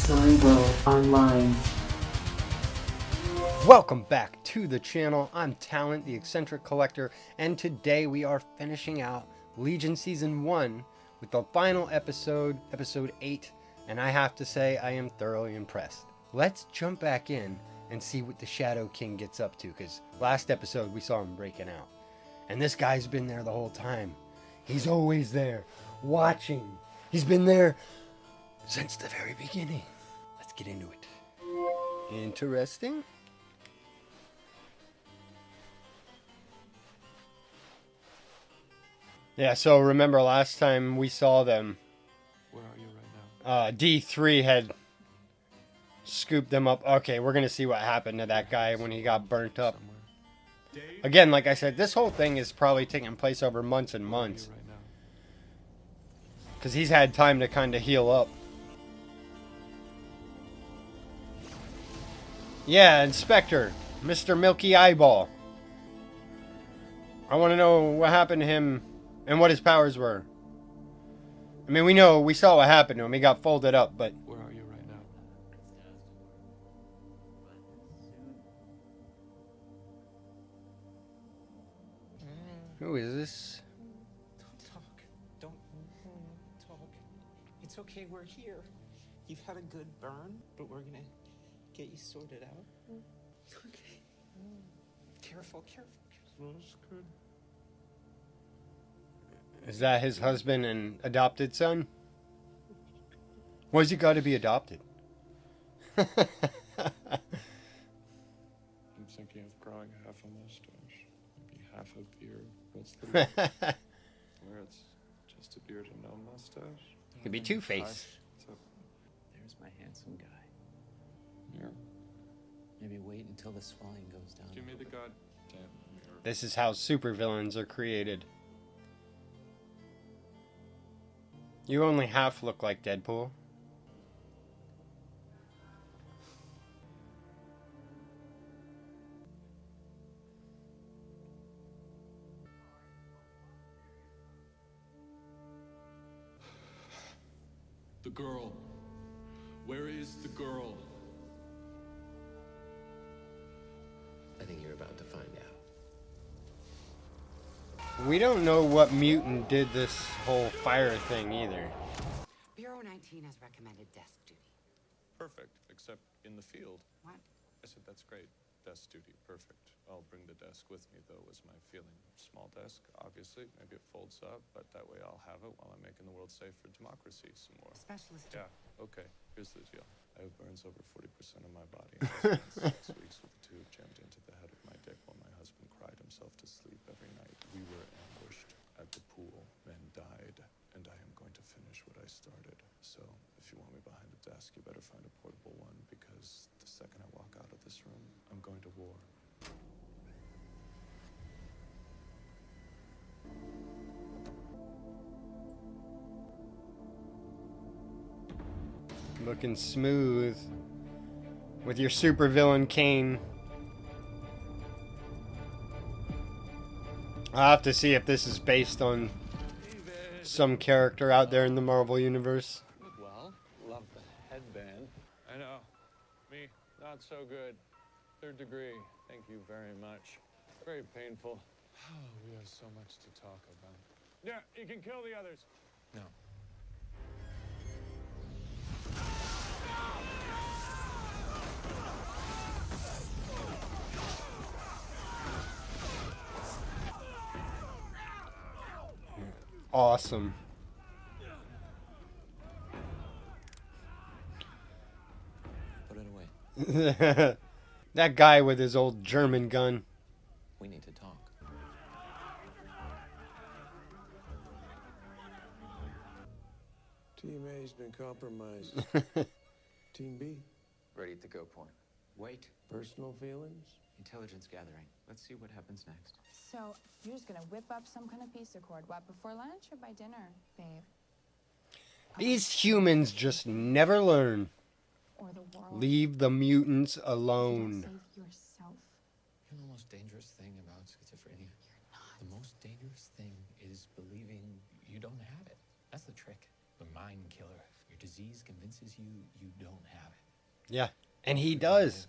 Cerebral Online. Welcome back to the channel. I'm Talent, the Eccentric Collector, and today we are finishing out Legion Season 1 with the final episode, Episode 8, and I have to say I am thoroughly impressed. Let's jump back in and see what the Shadow King gets up to, because last episode we saw him breaking out. And this guy's been there the whole time. He's always there, watching. He's been there since the very beginning. Let's get into it. Interesting. Yeah, so remember last time we saw them, Where are you right now? D3 had scooped them up. Okay, we're going to see what happened to that guy when he got burnt up. Somewhere. Again, like I said, this whole thing is probably taking place over months and Where are you months. right now? Because he's had time to kind of heal up. Yeah, Inspector, Mr. Milky Eyeball. I want to know what happened to him and what his powers were. I mean, we saw what happened to him. He got folded up, but... Where are you right now? Who is this? Don't talk. Don't talk. It's okay, we're here. You've had a good burn, but we're gonna get you sorted out. Okay. Careful, careful. That's good. Is that his husband and adopted son? Why's he got to be adopted? I'm thinking of growing half a mustache, maybe half a beard. What's the where it's just a beard and no mustache? Could be Two-Face. What's up? There's my handsome guy. Mirror. Maybe wait until the swelling goes down. Give me a the little goddamn mirror. This is how supervillains are created. You only half look like Deadpool. The girl. Where is the girl? I think you're about to find out. We don't know what mutant did this whole fire thing either. Bureau 19 has recommended desk duty. Perfect, except in the field. What? I said that's great. Desk duty, perfect. I'll bring the desk with me, though, was my feeling. Small desk, obviously. Maybe it folds up, but that way I'll have it while I'm making the world safe for democracy some more. Specialist. Yeah, okay. Here's the deal. I have burns over 40% of my body. I spent 6 weeks with a tube jammed into the head of my dick while my husband cried himself to sleep every night. We were ambushed at the pool. Men died, and I am going to finish what I started. So, if you want me behind the desk, you better find a portable one, because the second I walk out of this room, I'm going to war. Looking smooth. With your supervillain cane. I'll have to see if this is based on some character out there in the Marvel Universe. Well, love the headband. I know. Me, not so good. 3rd degree. Thank you very much. Very painful. We have so much to talk about. Yeah, you can kill the others. No. Awesome. Put it away. That guy with his old German gun. We need to talk. Team A's been compromised. Team B, Ready to go point. Wait. personal feelings? Intelligence gathering. Let's see what happens next. So, you're just gonna whip up some kind of peace accord, what, before lunch or by dinner, babe? These humans just never learn. Or the world? Leave the mutants You alone. don't save yourself. You know the most dangerous thing about schizophrenia? You're not. The most dangerous thing is believing you don't have it. That's the trick. The mind killer. You're disease convinces you you don't have it. Yeah, and he does.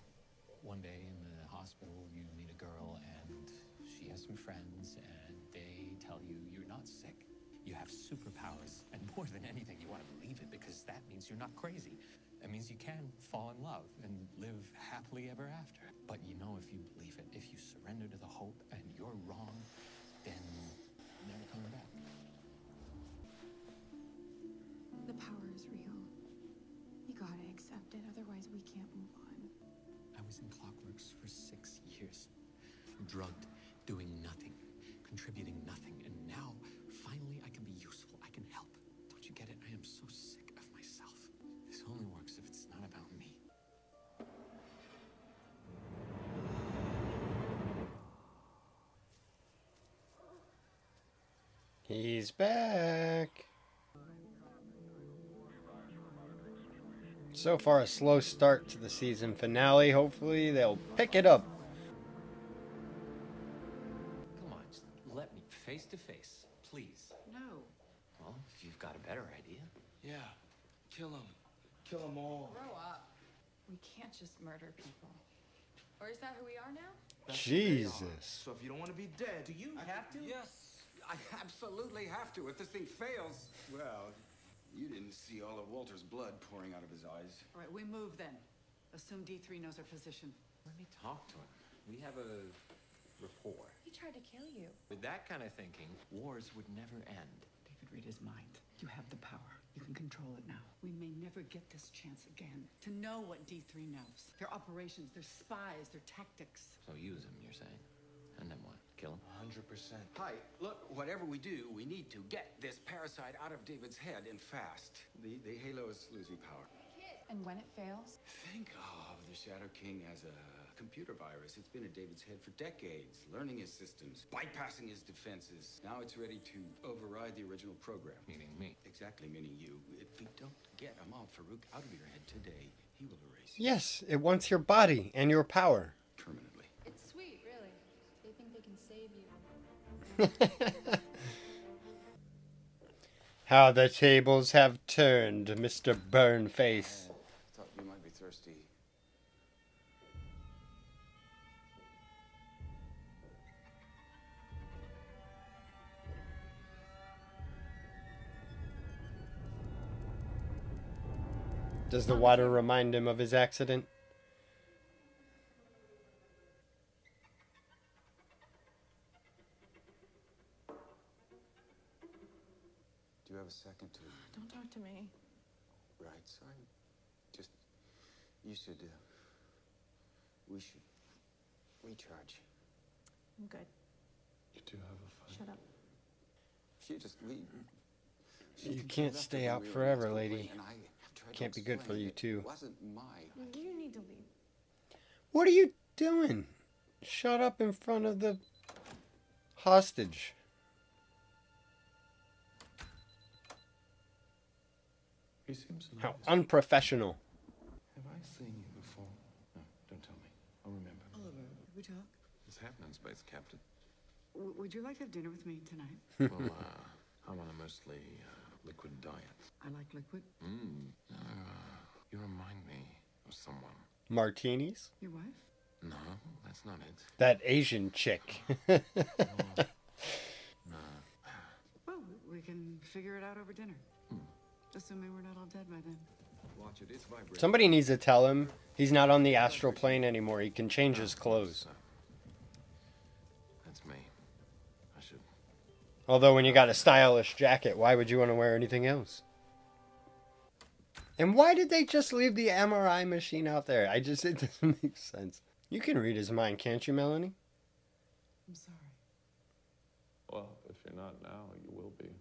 One day in the hospital, you meet a girl and she has some friends and they tell you you're not sick. You have superpowers, and more than anything, you want to believe it because that means you're not crazy. That means you can fall in love and live happily ever after. But you know, if you believe it, if you surrender to the hope and you're wrong, then you're never coming back. The power is real. You gotta accept it, otherwise we can't move on. I was in Clockworks for 6 years, drugged, doing nothing, contributing nothing, and now, finally, I can be useful. I can help. Don't you get it? I am so sick of myself. This only works if it's not about me. He's back. So far, a slow start to the season finale. Hopefully, they'll pick it up. Come on, just let me face to face, please. No. Well, if you've got a better idea. Yeah. Kill them. Kill them all. Grow up. We can't just murder people. Or is that who we are now? That's who they are. Jesus. So if you don't want to be dead, Do you have to? Yes, I absolutely have to. If this thing fails, well, you didn't see all of Walter's blood pouring out of his eyes. All right, we move then. Assume D3 knows our position. Let me talk to him. We have a rapport. He tried to kill you. With that kind of thinking, wars would never end. David, read his mind. You have the power. You can control it now. We may never get this chance again to know what D3 knows. Their operations, their spies, their tactics. So use him, you're saying? And then what? Kill him? 100%. Hi, look, whatever we do, we need to get this parasite out of David's head and fast. The halo is losing power. And when it fails? Think of the Shadow King as a computer virus. It's been in David's head for decades, learning his systems, bypassing his defenses. Now it's ready to override the original program. Meaning me. Exactly, meaning you. If we don't get Amal Farouk out of your head today, he will erase you Yes, it wants your body and your power. permanently. It's sweet, really. They think they can save you. How the tables have turned, Mr. Burnface. Thought you might be thirsty. Does the water remind him of his accident? Do you have a second to Don't talk to me. right side? Just, you should, we should recharge. I'm good. You do have a fight. Shut up. She just, You can't stay out forever, lady. Can't be good for you, too. It wasn't my You need to leave. What are you doing? Shut up in front of the hostage. He seems nice. How unprofessional. Have I seen you before? No, don't tell me. I'll remember. Oliver, did we talk? What's happening, Space Captain? Would you like to have dinner with me tonight? Well, I'm on a mostly liquid diet. I like liquid. You remind me of someone. Martinis? Your wife? No, that's not it. That Asian chick. No. Well, we can figure it out over dinner. Assuming we're not all dead by then. Watch it, it's vibrating. Somebody needs to tell him he's not on the astral plane anymore. He can change his clothes. That's me. I should. Although when you got a stylish jacket, why would you want to wear anything else? And why did they just leave the MRI machine out there? It doesn't make sense. You can read his mind, can't you, Melanie? I'm sorry. Well, if you're not now, you will be.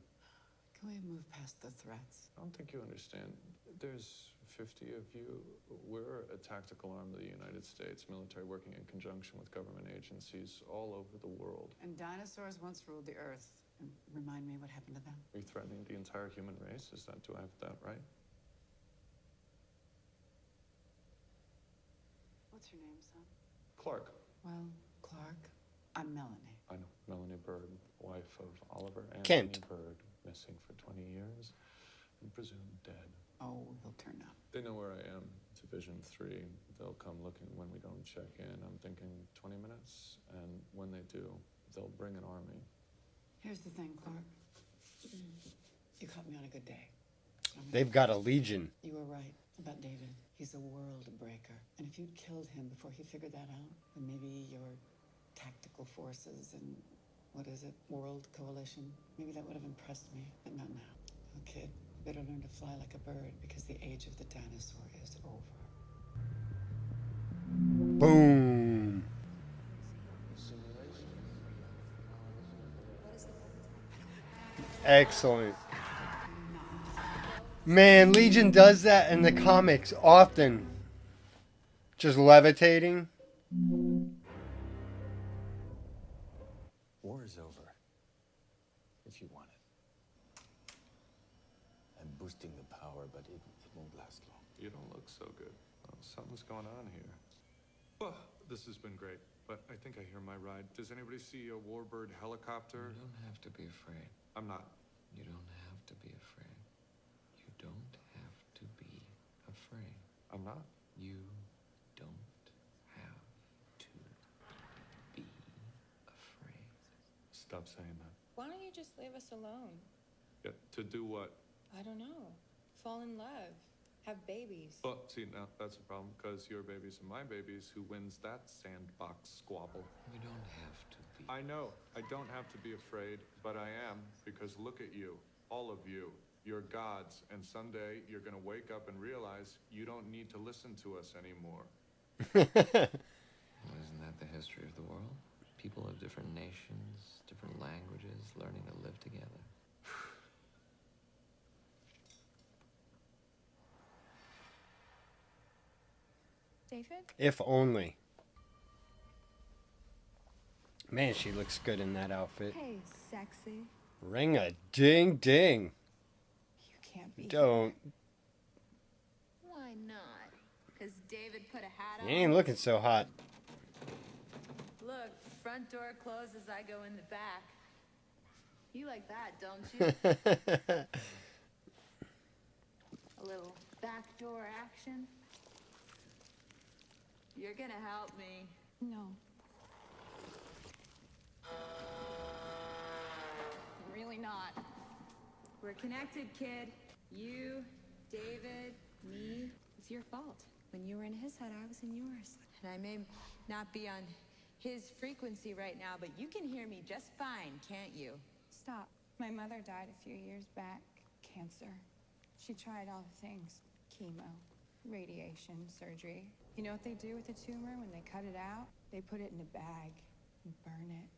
Can we move past the threats? I don't think you understand. There's 50 of you. We're a tactical arm of the United States military working in conjunction with government agencies all over the world. And dinosaurs once ruled the Earth. And remind me what happened to them. Are you threatening the entire human race? Do I have that right? What's your name, son? Clark. Well, Clark, I'm Melanie. I know. Melanie Bird, wife of Oliver Anthony Kent. Bird, missing for 20 years. and presumed dead. Oh, he'll turn up. They know where I am. Division 3. They'll come looking when we don't check in. I'm thinking 20 minutes, and when they do, they'll bring an army. Here's the thing, Clark. You caught me on a good day. They've got a legion. You were right about David. He's a world breaker. And if you'd killed him before he figured that out, then maybe your tactical forces and, what is it, World Coalition, maybe that would have impressed me, but not now. Oh, kid, you better learn to fly like a bird because the age of the dinosaur is over. Boom. Excellent. Man, Legion does that in the comics often. Just levitating. War is over. If you want it. I'm boosting the power, but it won't last long. You don't look so good. Well, something's going on here. Well, this has been great, but I think I hear my ride. Does anybody see a Warbird helicopter? You don't have to be afraid. I'm not. You don't have to be afraid. You don't have to be afraid. I'm not. You don't have to be afraid. Stop saying that. Why don't you just leave us alone? Yeah, to do what? I don't know. Fall in love. Have babies. Well, see, now that's a problem, because your babies and my babies, who wins that sandbox squabble? You don't have to be. I know, I don't have to be afraid, but I am, because look at you, all of you. You're gods, and someday you're gonna wake up and realize you don't need to listen to us anymore. Well, isn't that the history of the world? People of different nations, different languages, learning to live together. David? If only. Man, she looks good in that outfit. Hey, sexy. Ring a ding ding. You can't be. Don't. Why not? Because David put a hat on. You ain't looking so hot. Look, front door closes, I go in the back. You like that, don't you? A little backdoor action. You're gonna help me. No. Really not. We're connected, kid. You, David, me. It's your fault. When you were in his head, I was in yours. And I may not be on his frequency right now, but you can hear me just fine, can't you? Stop. My mother died a few years back. Cancer. She tried all the things. Chemo, radiation, surgery. You know what they do with a tumor when they cut it out? They put it in a bag and burn it.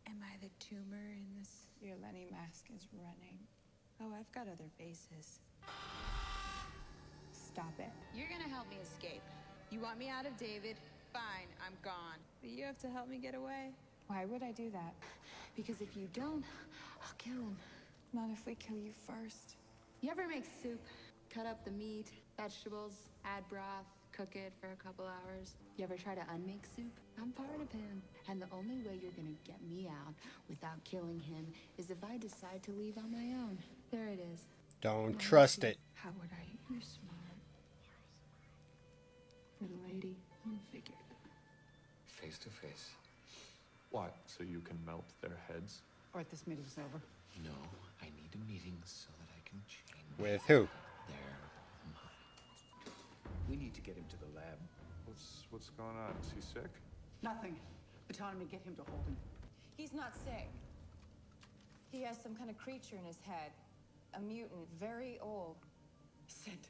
Am I the tumor in this? Your Lenny mask is running. Oh, I've got other bases. Stop it. You're gonna help me escape. You want me out of David? Fine, I'm gone. But you have to help me get away. Why would I do that? Because if you don't, I'll kill him. Not if we kill you first. You ever make soup? Cut up the meat, vegetables, add broth, cook it for a couple hours. You ever try to unmake soup? I'm part of him. And the only way you're gonna get me out without killing him is if I decide to leave on my own. There it is. Don't trust it. How would I? You're smart. Little lady, you figured it. Face to face. What? So you can melt their heads? All right, this meeting's over. No, I need a meeting so that I can change With who? their mind. We need to get him to the lab. What's going on? Is he sick? Nothing. Autonomy, get him to hold him. He's not sick. He has some kind of creature in his head. A mutant, very old. Sid.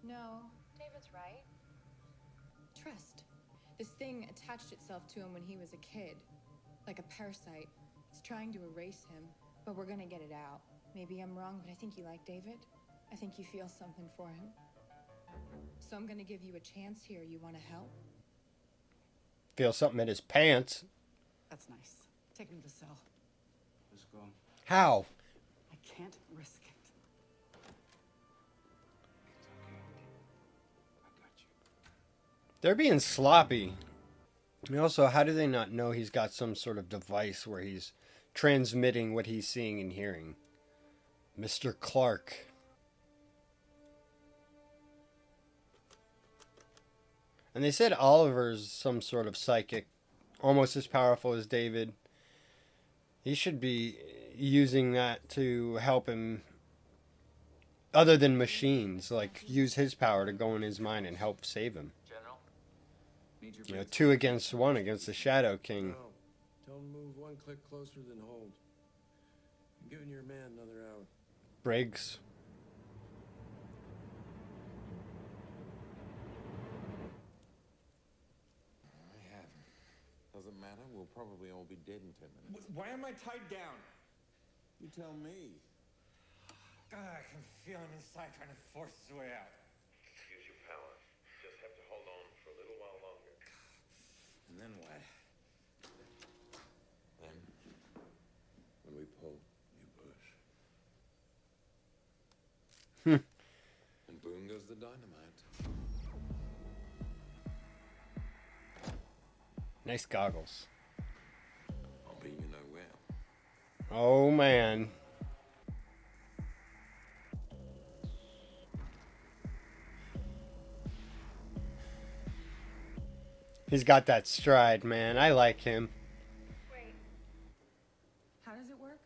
No. David's right. Trust. This thing attached itself to him when he was a kid. Like a parasite. It's trying to erase him, but we're gonna get it out. Maybe I'm wrong, but I think you like David. I think you feel something for him. So I'm gonna give you a chance here. You wanna help? Feel something in his pants. That's nice. Take him to the cell. Let's go. How? I can't risk it. I got you. They're being sloppy. And also, how do they not know he's got some sort of device where he's transmitting what he's seeing and hearing? Mr. Clark. And they said Oliver's some sort of psychic, almost as powerful as David. He should be using that to help him, other than machines, like use his power to go in his mind and help save him. You know, 2 against 1 against the Shadow King. No. Tell him to move one click closer than hold. I'm giving your man another hour. Briggs. I have him. Doesn't matter. We'll probably all be dead in 10 minutes. Why am I tied down? You tell me. God, I can feel him inside trying to force his way out. Use your power. Just have to hold on for a little while longer. And then what? Then, when we pull, you push. And boom goes the dynamite. Nice goggles. I'll be you know where. Oh, man. He's got that stride, man. I like him. Wait. How does it work?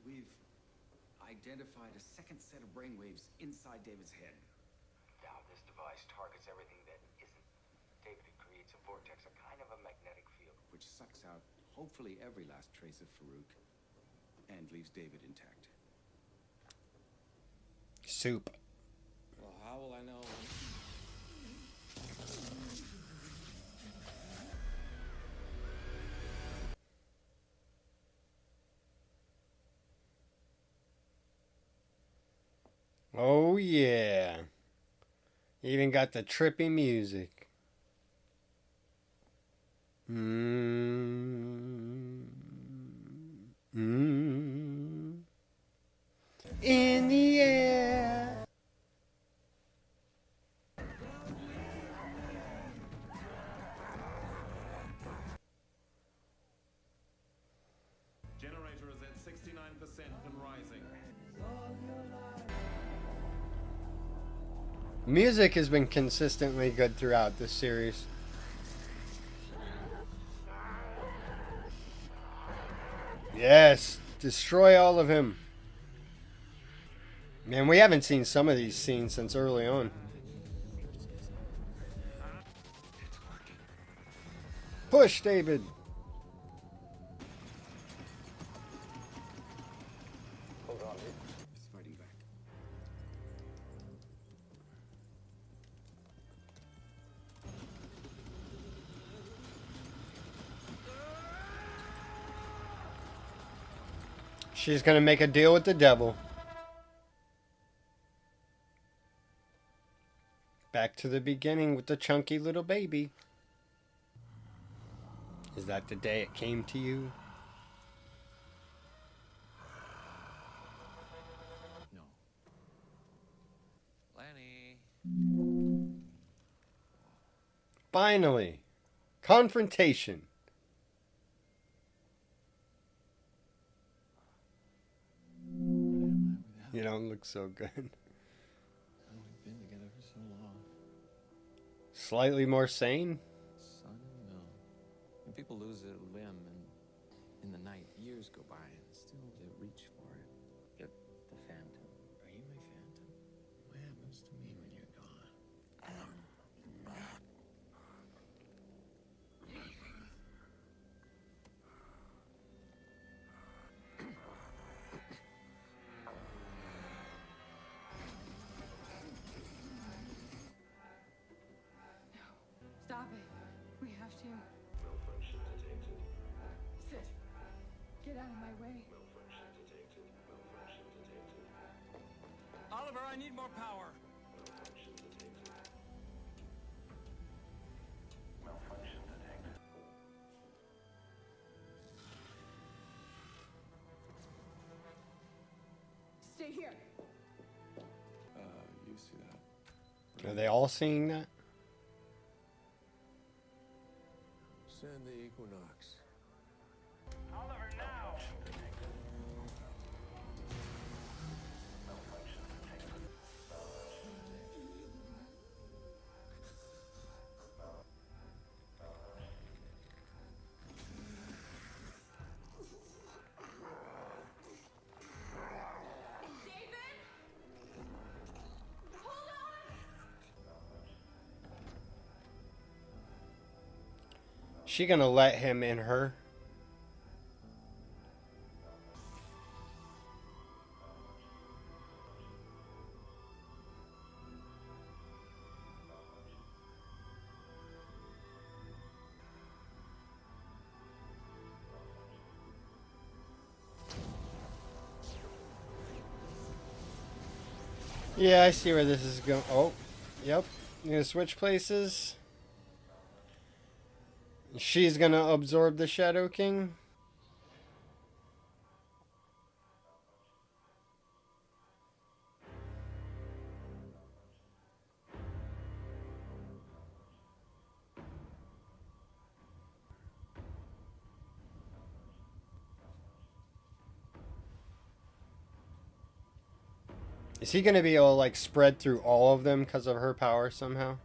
We've identified a second set of brainwaves inside David's head. Now, this device targets everything that isn't. David, it creates a vortex, a kind of a magnetic field. Which sucks out hopefully every last trace of Farouk and leaves David intact. Soup. Well, how will I know? Oh, yeah. Even got the trippy music. In the air. Generator is at 69% and rising. Music has been consistently good throughout this series. Yes, destroy all of him. Man, we haven't seen some of these scenes since early on. Push, David. Hold on. It's fighting back. She's gonna make a deal with the devil. Back to the beginning with the chunky little baby. Is that the day it came to you? No. Lenny. Finally. Confrontation. You don't look so good. We've been together for so long. Slightly more sane? Son, no. When people lose a limb and in the night, years go by and still they reach for it. Get the phantom. Are you my phantom? What happens to me when you're gone? Stop it. We have to. Malfunction detected. Sid, get out of my way. Malfunction detected. Malfunction detected. Oliver, I need more power. Malfunction detected. Malfunction detected. Stay here. You see that? Are they all seeing that? Send the Equinox. Oliver, now! Malfunction detected. she gonna let him in her? Yeah, I see where this is going. Oh, yep. I'm gonna switch places. She's gonna absorb the Shadow King. Is he gonna be able to like spread through all of them because of her power somehow?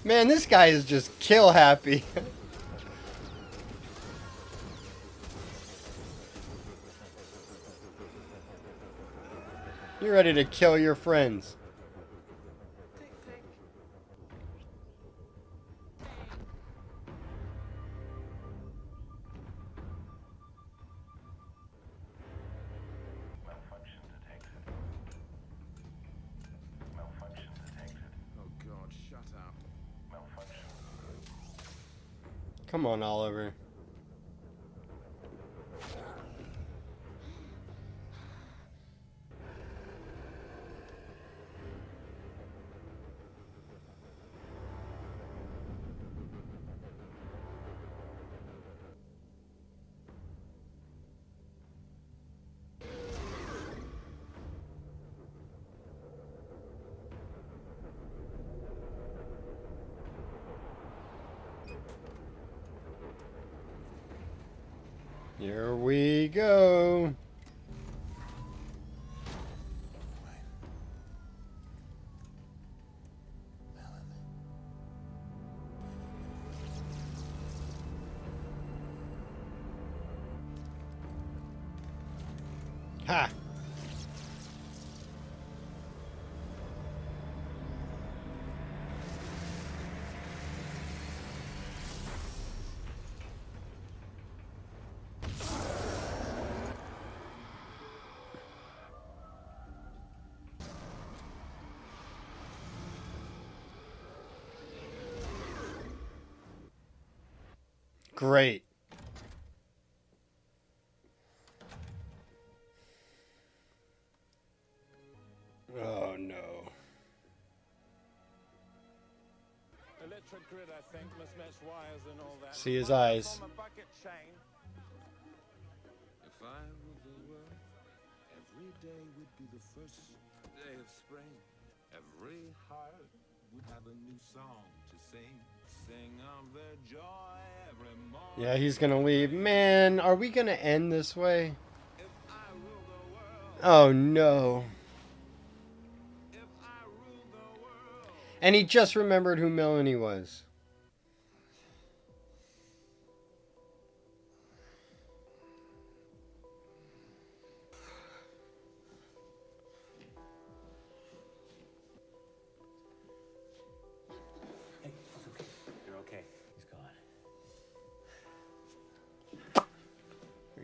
Man, this guy is just kill happy. You're ready to kill your friends. Malfunction detected. Malfunction detected. Oh God, shut up. Malfunction. Come on, Oliver. Here we go. Ha! Great. Oh no. Electric grid, I think, must mesh wires and all that. See his eyes. Form a bucket chain. If I ruled the world, every day would be the first day of spring. Every heart would have a new song to sing. Sing of their joy every morning. Yeah, he's gonna leave. Man, are we gonna end this way? If I rule the world, Oh no. if I rule the world. And he just remembered who Melanie was. Hey, it's okay. You're okay. He's gone.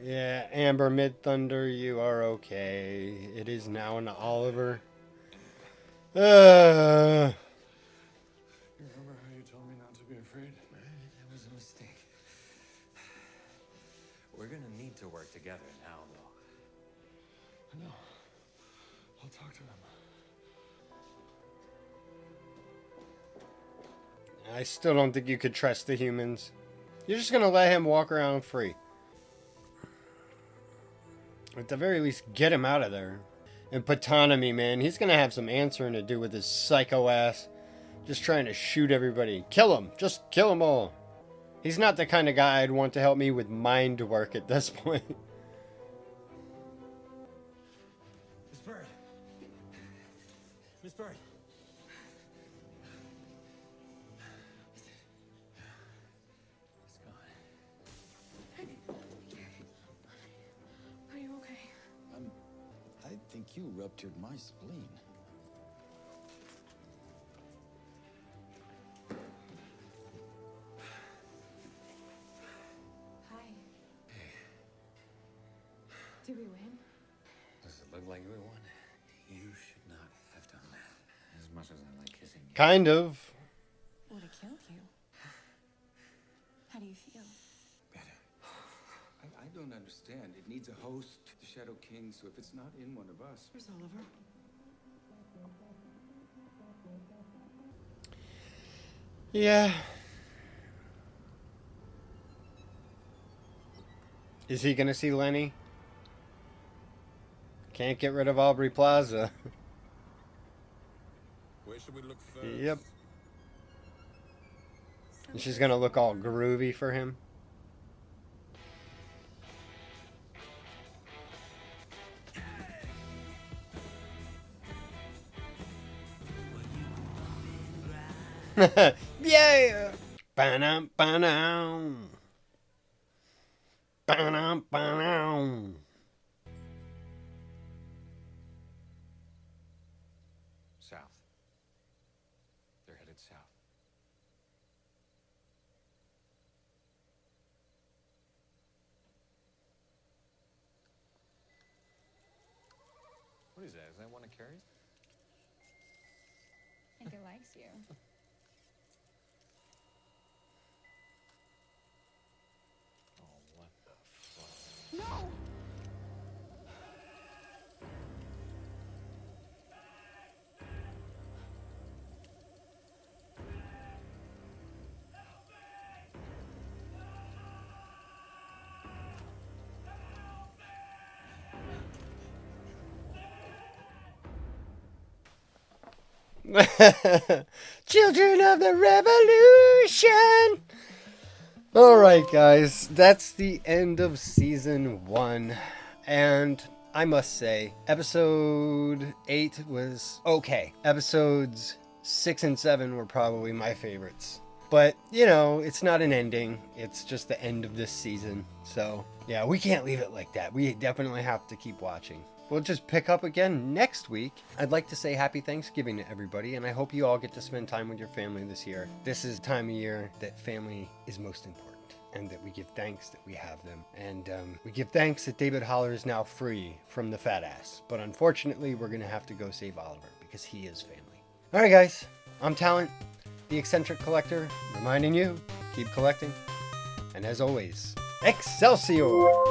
Yeah, Amber Mid-Thunder, you are okay. It is now an Oliver. You remember how you told me not to be afraid? That was a mistake. We're gonna need to work together now, though. I know. I'll talk to them. I still don't think you could trust the humans. You're just gonna let him walk around free. At the very least, get him out of there. And Patanomy, man, he's gonna have some answering to do with his psycho ass. Just trying to shoot everybody. Kill him! Just kill them all. He's not the kind of guy I'd want to help me with mind work at this point. This bird. You ruptured my spleen. Hi. Did we win? Does it look like we won? You should not have done that. As much as I like kissing you. Kind of. Would have killed you. How do you feel? Better. I don't understand. It needs a host, the Shadow King, so if it's not in one of us... Where's Oliver? Yeah. Is he gonna see Lenny? Can't get rid of Aubrey Plaza. Where should we look first? Yep. And she's gonna look all groovy for him. Yeah! Ba-dum, ba-dum. Ba-dum, ba-dum. South. They're headed south. What is that? Is that one to carry? I think it likes you. Oh, what the fuck? No! Children of the Revolution! Alright, guys, that's the end of season 1. And I must say, episode 8 was okay. Episodes 6 and 7 were probably my favorites. But, you know, it's not an ending. It's just the end of this season. So, yeah, we can't leave it like that. We definitely have to keep watching. We'll just pick up again next week. I'd like to say happy Thanksgiving to everybody, and I hope you all get to spend time with your family this year. This is the time of year that family is most important, and that we give thanks that we have them. And we give thanks that David Holler is now free from the fat ass. But unfortunately, we're going to have to go save Oliver, because he is family. Alright guys, I'm Talent, the Eccentric Collector, reminding you, keep collecting. And as always, Excelsior!